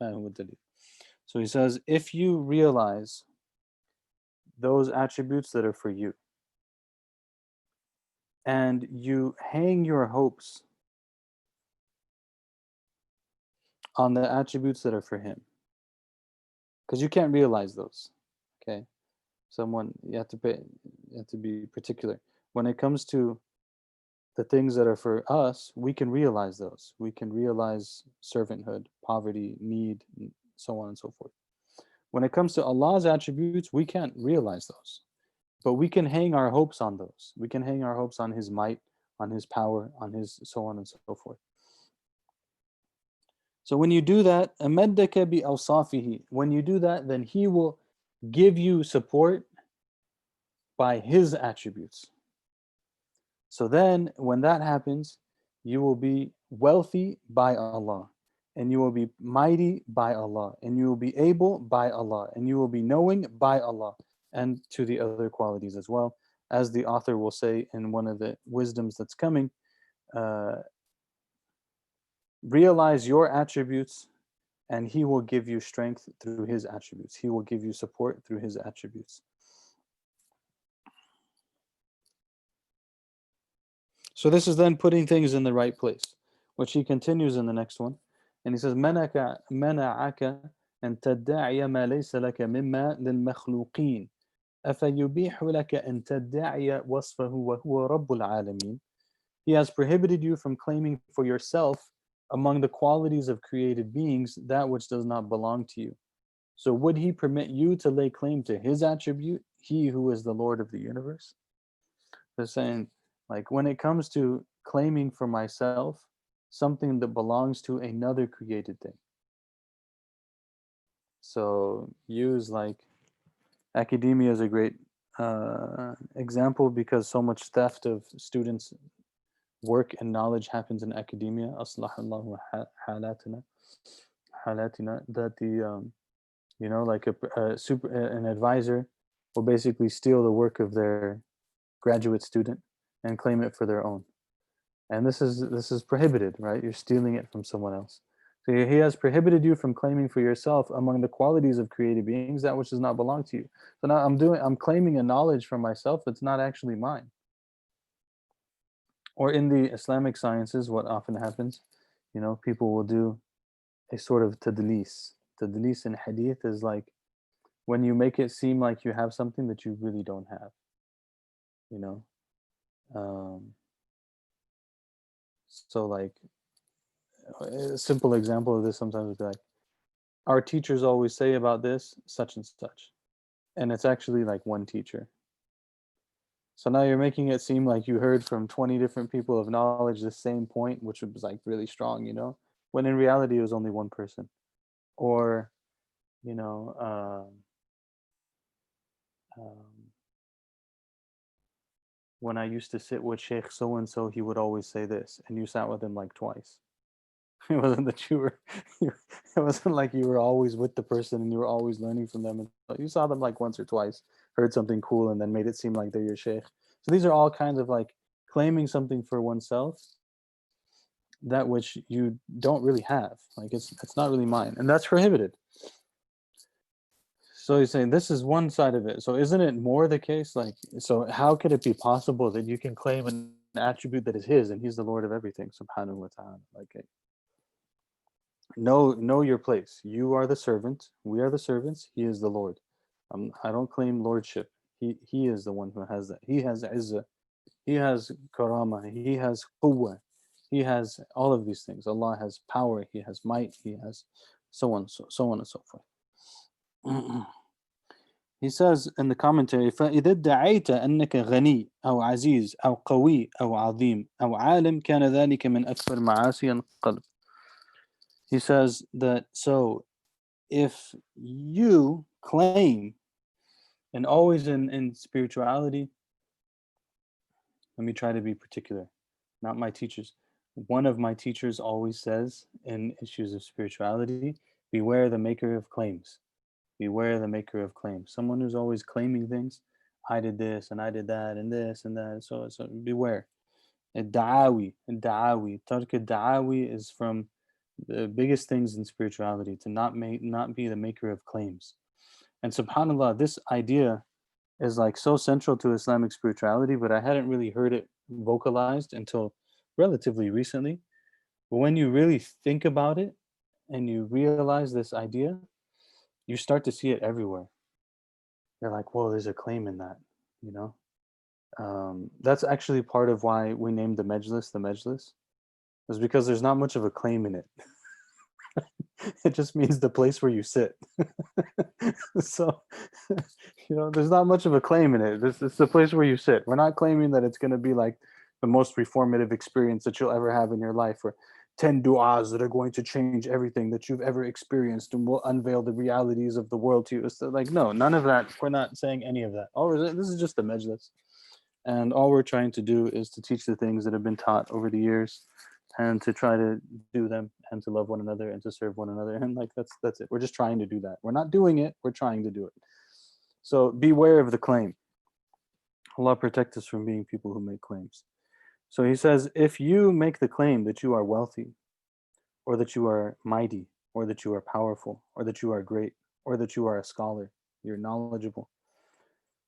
ما هو الدليل. So he says, if you realize those attributes that are for you, and you hang your hopes on the attributes that are for him, because you can't realize those. Okay, you have to be particular when it comes to the things that are for us. We can realize those. We can realize servanthood, poverty, need, and so on and so forth. When it comes to Allah's attributes, we can't realize those, but we can hang our hopes on those. We can hang our hopes on his might, on his power, on his so on and so forth. So when you do that, أَمَدَّكَ بِأَوْصَافِهِ, when you do that, then he will give you support by his attributes. So then when that happens, you will be wealthy by Allah, and you will be mighty by Allah, and you will be able by Allah, and you will be knowing by Allah, and to the other qualities as well. As the author will say in one of the wisdoms that's coming, realize your attributes, and he will give you strength through his attributes. He will give you support through his attributes. So this is then putting things in the right place, which he continues in the next one. And he says, مَنَعَكَ أَن تَدَّعِيَ مَا لَيْسَ لَكَ مِمَّا لِلْمَخْلُوقِينَ أَفَيُبِيحُ لَكَ أَن تَدَّعِيَ وَصْفَهُ وَهُوَ رَبُّ الْعَالَمِينَ. He has prohibited you from claiming for yourself among the qualities of created beings that which does not belong to you. So would he permit you to lay claim to his attribute, he who is the Lord of the universe? They're saying, like, when it comes to claiming for myself something that belongs to another created thing. So use like academia is a great example, because so much theft of students' work and knowledge happens in academia. Aslahallahu halatina, that the like an advisor will basically steal the work of their graduate student and claim it for their own. And this is prohibited, right? You're stealing it from someone else. So he has prohibited you from claiming for yourself among the qualities of created beings that which does not belong to you. So now I'm claiming a knowledge for myself that's not actually mine. Or in the Islamic sciences, what often happens, people will do a sort of tadlis. Tadlis in hadith is like when you make it seem like you have something that you really don't have. So like a simple example of this sometimes would be like, our teachers always say about this such and such, and it's actually like one teacher. So now you're making it seem like you heard from 20 different people of knowledge the same point, which was like really strong, when in reality it was only one person. Or when I used to sit with Sheikh so and so, he would always say this, and you sat with him like twice. It wasn't that it wasn't like you were always with the person and you were always learning from them. You saw them like once or twice, heard something cool, and then made it seem like they're your sheikh. So these are all kinds of like claiming something for oneself, that which you don't really have. Like it's not really mine, and that's prohibited. So he's saying this is one side of it. So isn't it more the case? Like, so how could it be possible that you can claim an attribute that is his, and he's the Lord of everything, subhanahu wa ta'ala? Like, Know your place. You are the servant. We are the servants. He is the Lord. I don't claim lordship. He is the one who has that. He has izzah. He has karama. He has quwwah. He has all of these things. Allah has power. He has might. He has so on, so on and so forth. He says in the commentary, فإذا ادعيت أنك غني أو عزيز أو قوي أو عظيم أو عالم كان ذلك من أكبر معاصي القلب. He says that so if you claim, and always in spirituality, let me try to be particular, not my teachers. One of my teachers always says in issues of spirituality, beware the maker of claims. Beware the maker of claims. Someone who's always claiming things. I did this and I did that and this and that. So beware. Da'awi. Tark da'awi is from the biggest things in spirituality, to not be the maker of claims. And subhanAllah, this idea is like so central to Islamic spirituality, but I hadn't really heard it vocalized until relatively recently. But when you really think about it and you realize this idea, you start to see it everywhere. You're like, whoa, there's a claim in that, you know? That's actually part of why we named the Majlis, is because there's not much of a claim in it. It just means the place where you sit. So, there's not much of a claim in it. It's the place where you sit. We're not claiming that it's going to be like the most reformative experience that you'll ever have in your life, or 10 du'as that are going to change everything that you've ever experienced and will unveil the realities of the world to you. It's like, no, none of that. We're not saying any of that. This is just the majlis. And all we're trying to do is to teach the things that have been taught over the years, and to try to do them, and to love one another, and to serve one another. And like, that's it. We're just trying to do that. We're not doing it. We're trying to do it. So beware of the claim. Allah protect us from being people who make claims. So he says, if you make the claim that you are wealthy, or that you are mighty, or that you are powerful, or that you are great, or that you are a scholar, you're knowledgeable,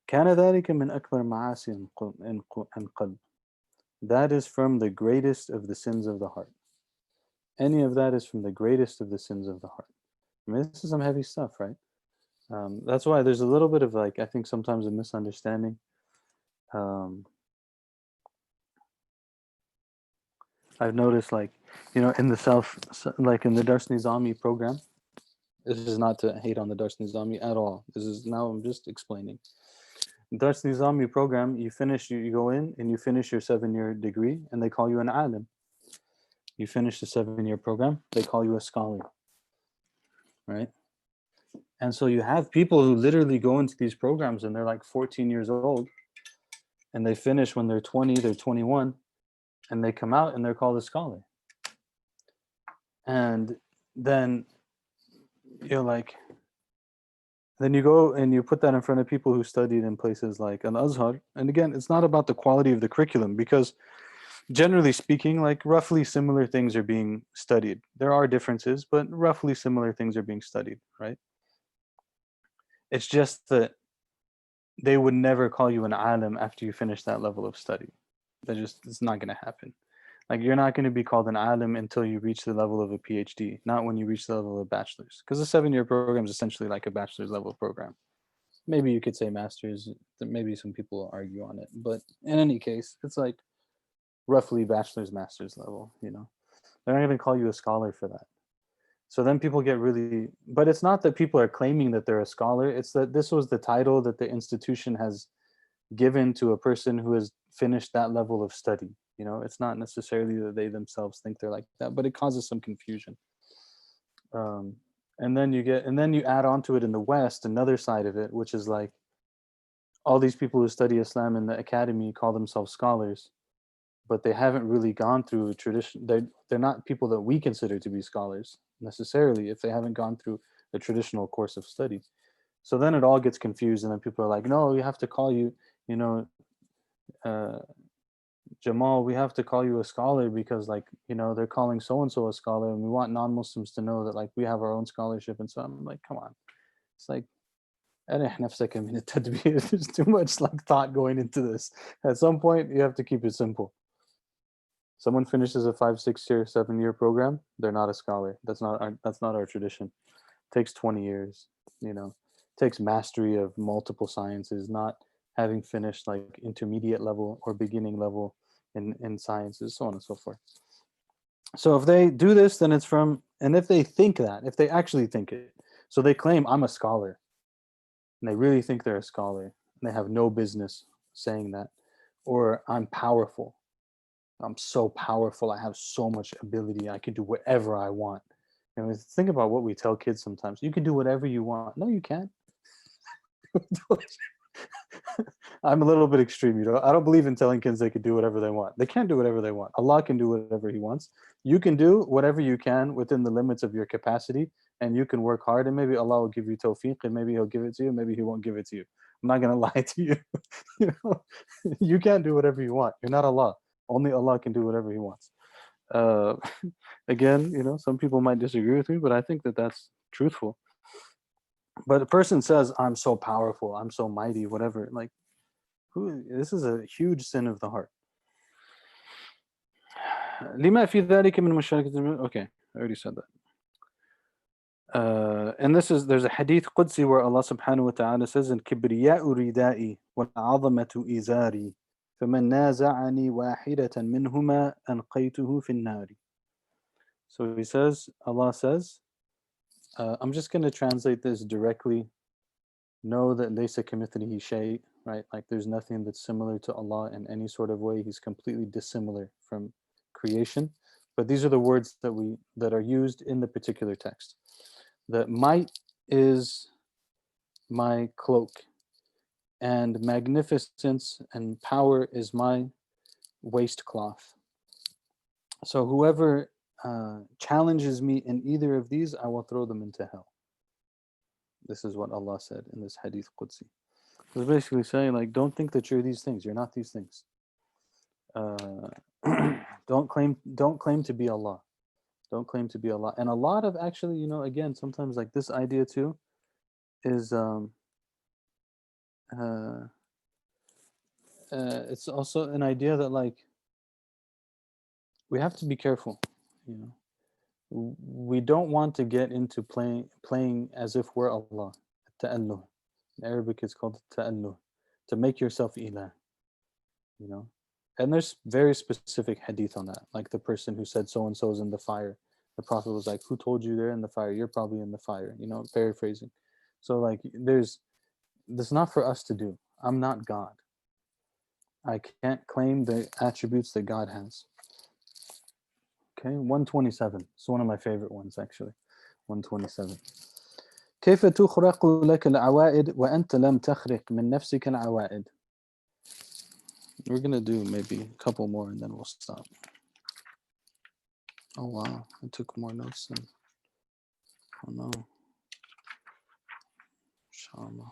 كان ذلك من أكبر معاصي القلب. That is from the greatest of the sins of the heart. Any of that is from the greatest of the sins of the heart. I mean, this is some heavy stuff, right? That's why there's a little bit of like, I think sometimes a misunderstanding. I've noticed, like, in the South, like in the Dars Nizami program, this is not to hate on the Dars Nizami at all. This is, now I'm just explaining. Dars Nizami program, you go in and you finish your 7-year degree, and they call you an alim. You finish the 7-year program, they call you a scholar, right? And so you have people who literally go into these programs and they're like 14 years old, and they finish when they're 20, they're 21, and they come out and they're called a scholar. And then you're like, then you go and you put that in front of people who studied in places like Al-Azhar. And again, it's not about the quality of the curriculum, because generally speaking, like roughly similar things are being studied. There are differences, but roughly similar things are being studied, right? It's just that they would never call you an alim after you finish that level of study. It's not going to happen. Like, you're not going to be called an alim until you reach the level of a PhD, not when you reach the level of bachelor's. Because a 7-year program is essentially like a bachelor's level program. Maybe you could say master's. Maybe some people argue on it. But in any case, it's like roughly bachelor's, master's level, They're not going to call you a scholar for that. So then people get really, but it's not that people are claiming that they're a scholar. It's that this was the title that the institution has given to a person who has finished that level of study. It's not necessarily that they themselves think they're like that, but it causes some confusion. And then you add on to it in the West, another side of it, which is like all these people who study Islam in the academy call themselves scholars, but they haven't really gone through a tradition. They're not people that we consider to be scholars necessarily if they haven't gone through a traditional course of study. So then it all gets confused, and then people are like, no, we have to call you, Jamal, we have to call you a scholar because, like, they're calling so-and-so a scholar, and we want non-Muslims to know that, like, we have our own scholarship. And so I'm like, come on. It's like, there's too much like thought going into this. At some point, you have to keep it simple. Someone finishes a 5, 6 year, 7 year program, they're not a scholar. That's not our tradition. It takes 20 years, you know. It takes mastery of multiple sciences, not having finished like intermediate level or beginning level in sciences, so on and so forth. So if they do this, then it's from, and if they think that, if they actually think it, so they claim I'm a scholar, and they really think they're a scholar, and they have no business saying that, or I'm powerful. I'm so powerful. I have so much ability. I can do whatever I want. And think about what we tell kids sometimes. You can do whatever you want. No, you can't. I'm a little bit extreme, you know. I don't believe in telling kids they can do whatever they want. They can't do whatever they want. Allah can do whatever He wants. You can do whatever you can within the limits of your capacity, and you can work hard. And maybe Allah will give you tawfiq, and maybe He'll give it to you. Maybe He won't give it to you. I'm not gonna lie to you. You know, you can't do whatever you want. You're not Allah. Only Allah can do whatever He wants. Uh, again, you know, some people might disagree with me, but I think that that's truthful. But a person says, "I'm so powerful. I'm so mighty. Whatever." Like, this is a huge sin of the heart. لما في ذلك من مشاركة. Okay, I already said that. And there's a hadith Qudsi where Allah subhanahu wa ta'ala says, الكبرياء ردائي والعظمة إزاري فمن نازعني واحدة منهما ألقيته في النار. So He says, Allah says, I'm just going to translate this directly. Know that ليس كمثله شيء, right? Like there's nothing that's similar to Allah in any sort of way. He's completely dissimilar from creation. But these are the words that are used in the particular text. That might is my cloak, and magnificence and power is my waistcloth. So whoever challenges me in either of these, I will throw them into hell. This is what Allah said in this hadith Qudsi. It's basically saying, like, don't think that you're these things. You're not these things. Don't claim to be Allah. Don't claim to be Allah. And a lot of, actually, you know, again, sometimes like this idea too is it's also an idea that like we have to be careful, you know. We don't want to get into playing as if we're Allah. Ta'alluh. In Arabic it's called ta'alluh. To make yourself ilah, you know. And there's very specific hadith on that. Like the person who said so and so is in the fire. The Prophet was like, who told you they're in the fire? You're probably in the fire, you know, paraphrasing. So like this is not for us to do. I'm not God. I can't claim the attributes that God has. Okay, 127. It's one of my favorite ones actually. 127. كيف تخرق لك العوائد وأنت لم تخرق من نفسك العوائد. We're gonna do maybe a couple more and then we'll stop. Oh wow, I took more notes than. Oh no. Inshallah.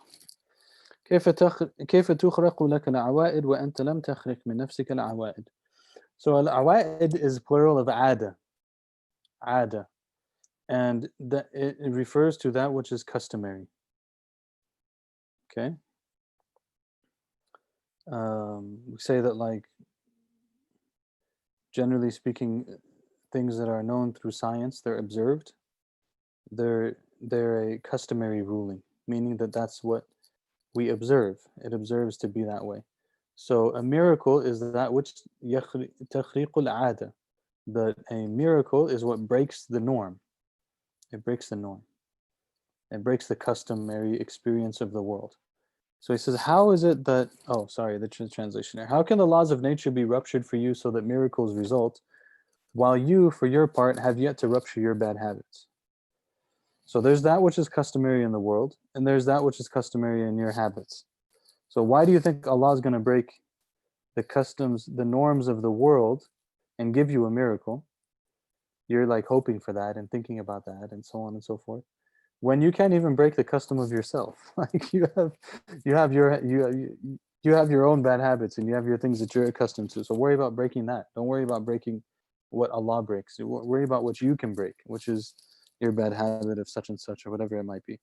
كيف تخرق لك العوائد وأنت لم تخرق من نفسك العوائد. So al-awa'id is plural of ada. Ada. And it refers to that which is customary. Okay? We say that, like, generally speaking, things that are known through science, they're observed. They're a customary ruling, meaning that that's what we observe. It observes to be that way. So a miracle is that which تخريق العادة. That a miracle is what breaks the norm. It breaks the norm. It breaks the customary experience of the world. So he says, how is it that, oh, sorry, the translation here. How can the laws of nature be ruptured for you so that miracles result, while you, for your part, have yet to rupture your bad habits? So there's that which is customary in the world, and there's that which is customary in your habits. So why do you think Allah is going to break the customs, the norms of the world and give you a miracle? You're like hoping for that and thinking about that and so on and so forth, when you can't even break the custom of yourself. Like you have your own bad habits and you have your things that you're accustomed to. So worry about breaking that. Don't worry about breaking what Allah breaks. Worry about what you can break, which is your bad habit of such and such or whatever it might be.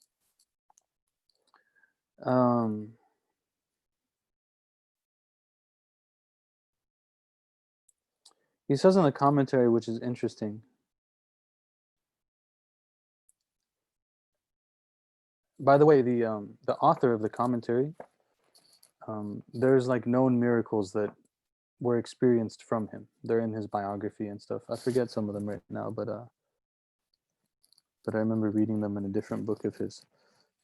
He says in the commentary, which is interesting. By the way, the author of the commentary, there's like known miracles that were experienced from him. They're in his biography and stuff. I forget some of them right now, but I remember reading them in a different book of his,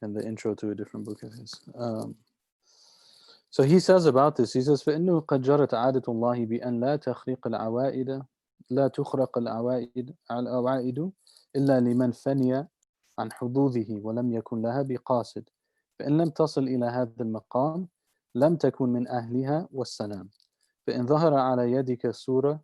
in the intro to a different book of his. So he says about this, he says, فإنه قد جرت عادة الله بأن لا تخرق العوائد لا تخرق العوائد إلا لمن فني عن حظوظه ولم يكن لها بقاصد فإن لم تصل إلى هذا المقام لم تكن من أهلها والسلام فإن ظهر على يدك سورة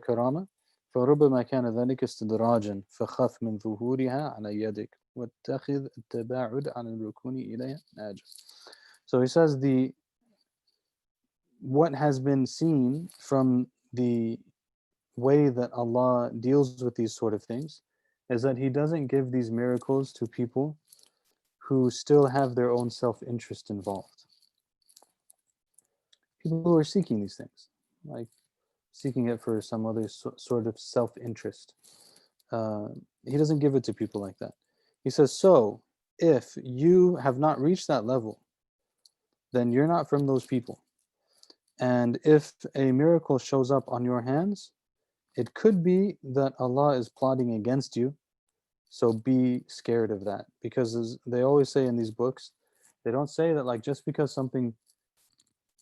كرامة فربما كان ذلك استدراجا فخف من ظهورها على يدك واتخذ التباعد عن الركون إليها ناجا. So he says what has been seen from the way that Allah deals with these sort of things is that He doesn't give these miracles to people who still have their own self-interest involved. People who are seeking these things, like seeking it for some other sort of self-interest. He doesn't give it to people like that. He says, so if you have not reached that level, then you're not from those people. And if a miracle shows up on your hands, it could be that Allah is plotting against you. So be scared of that. Because as they always say in these books, they don't say that like just because something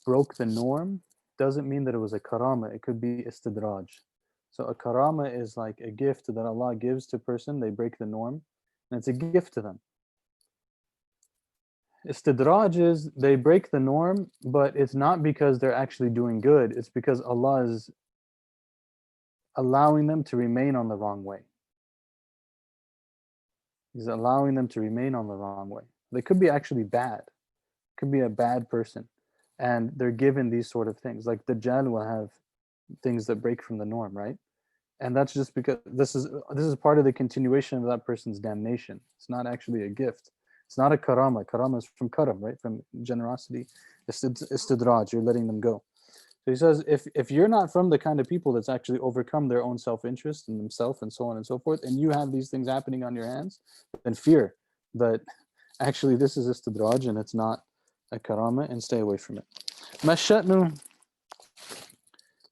broke the norm doesn't mean that it was a karama. It could be istidraj. So a karama is like a gift that Allah gives to a person. They break the norm, and it's a gift to them. Istidraj is they break the norm, but it's not because they're actually doing good. It's because Allah is allowing them to remain on the wrong way. He's allowing them to remain on the wrong way. They could be actually bad. Could be a bad person. And they're given these sort of things. Like Dajjal will have things that break from the norm, right? And that's just because this is part of the continuation of that person's damnation. It's not actually a gift. It's not a karama. Karama is from karam, right? From generosity. Istidraj, you're letting them go. So he says, if you're not from the kind of people that's actually overcome their own self-interest in themselves and so on and so forth, and you have these things happening on your hands, then fear that actually this is istidraj and it's not a karama, and stay away from it. Mashatnu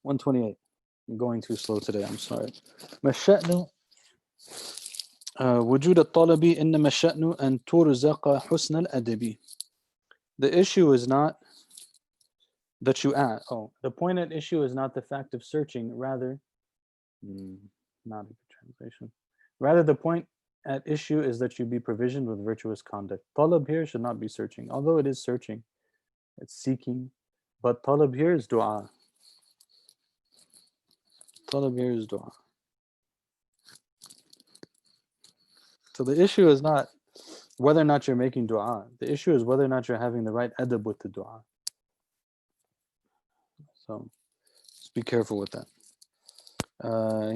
128. I'm going too slow today, I'm sorry. Mashatnu وجود الطلب إنما الشأن أن ترزق حسن الأدب. The issue is not that you ask. The point at issue is not the fact of searching, rather, not a good translation. Rather, the point at issue is that you be provisioned with virtuous conduct. Talab here should not be searching, although it is searching, it's seeking, but talab here is dua. Talab here is dua. So the issue is not whether or not you're making dua. The issue is whether or not you're having the right adab with the dua. So just be careful with that.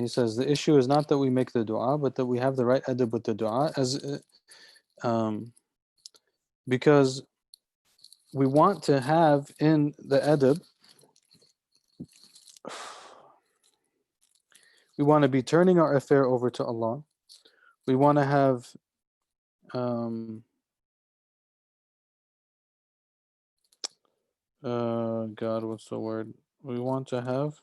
He says the issue is not that we make the dua, but that we have the right adab with the dua, because we want to have in the adab, we want to be turning our affair over to Allah. We want to have God, what's the word? We want to have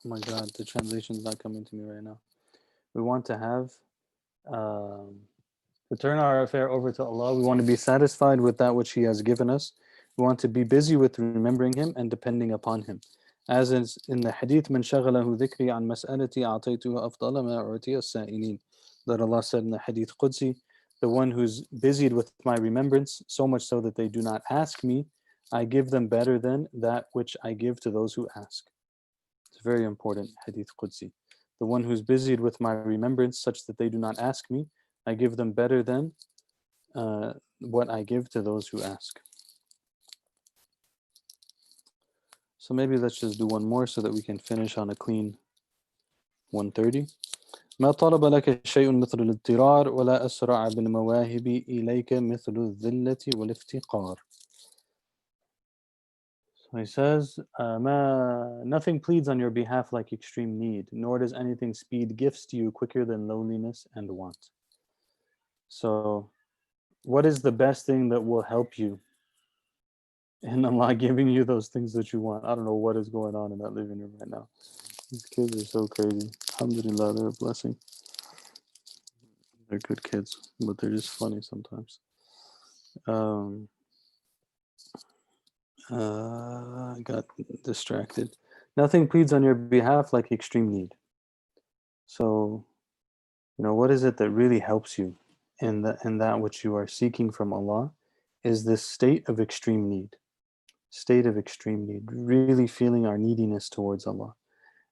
oh my God, the translation's not coming to me right now. We want to have to turn our affair over to Allah. We want to be satisfied with that which He has given us. We want to be busy with remembering Him and depending upon Him. As is in the hadith, من شغله ذكري عن مسألتي أعطيته أفضل ما أعطي السائلين. That Allah said in the hadith Qudsi, the one who's busied with my remembrance, so much so that they do not ask me, I give them better than that which I give to those who ask. It's very important, hadith Qudsi. The one who's busied with my remembrance, such that they do not ask me, I give them better than what I give to those who ask. So maybe let's just do one more so that we can finish on a clean 130. ما طلب لك شيء مثل الاضطرار ولا أسرع بالمواهب إليك مثل الذلة والافتقار. So he says, nothing pleads on your behalf like extreme need, nor does anything speed gifts to you quicker than loneliness and want. So, what is the best thing that will help you in Allah giving you those things that you want? I don't know what is going on in that living room right now. These kids are so crazy. Alhamdulillah, they're a blessing. They're good kids, but they're just funny sometimes. I got distracted. Nothing pleads on your behalf like extreme need. So, what is it that really helps you in that which you are seeking from Allah is this state of extreme need. State of extreme need, really feeling our neediness towards Allah.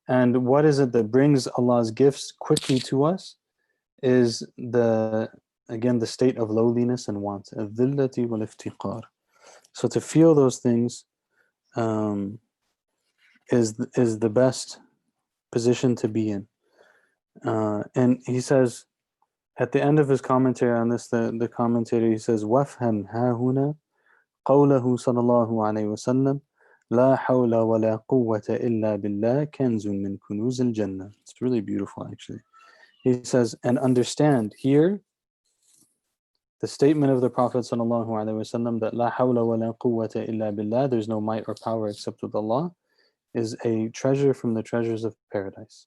And what is it that brings Allah's gifts quickly to us is the state of lowliness and want. الذلة والافتقار. So to feel those things is the best position to be in. And he says at the end of his commentary on this, the commentator, he says, وَافْهَمْ هَا هُنَا قَوْلَهُ صَلَى اللَّهُ عَلَيْهِ وَسَلَّمَ لا حول ولا قوة إلا بالله كنز من كنوز الجنة. It's really beautiful, actually. He says, and understand here the statement of the Prophet sallallahu alaihi wasallam that لا حول ولا قوة إلا بالله, there's no might or power except with Allah, is a treasure from the treasures of paradise.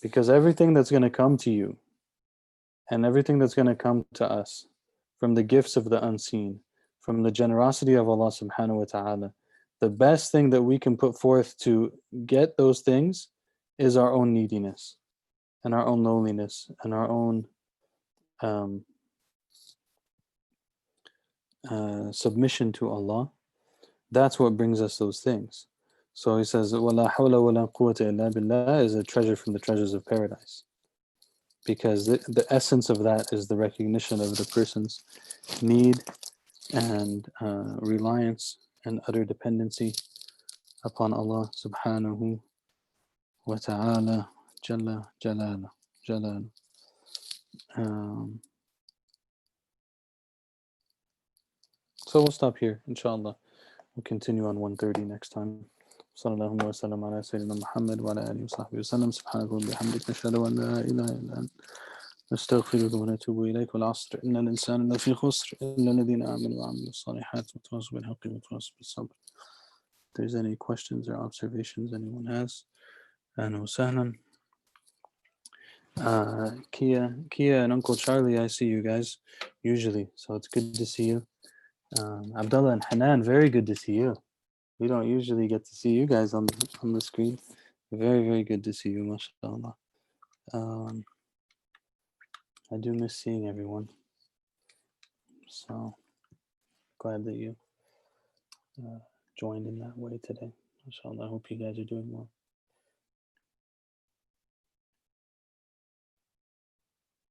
Because everything that's going to come to you and everything that's going to come to us from the gifts of the unseen, from the generosity of Allah subhanahu wa ta'ala, the best thing that we can put forth to get those things is our own neediness and our own loneliness and our own submission to Allah. That's what brings us those things. So he says, وَلَا حَوْلَ وَلَا قُوَّةَ إِلَّا بِاللَّهِ is a treasure from the treasures of paradise. Because the essence of that is the recognition of the person's need and reliance and utter dependency upon Allah subhanahu wa ta'ala jalla jalal. So we'll stop here, inshallah. We'll continue on 1:30 next time. صلى الله وسلم على سيدنا محمد وعلى آله وصحبه وسلم سبحانك وبحمدك نشهد أن لا إله إلا أنت نستغفرك ونتوب إليك والعصر إن الإنسان لفي خسر إلا الذين آمنوا وعملوا الصالحات وتواصوا بالحق وتواصوا بالصبر. If there's any questions or observations anyone has, أهلا وسهلا. Kia and Uncle Charlie, I see you guys usually, so it's good to see you. Abdullah and Hanan, very good to see you. We don't usually get to see you guys on the screen. Very, very good to see you, mashallah. I do miss seeing everyone. So glad that you joined in that way today. Mashallah, I hope you guys are doing well.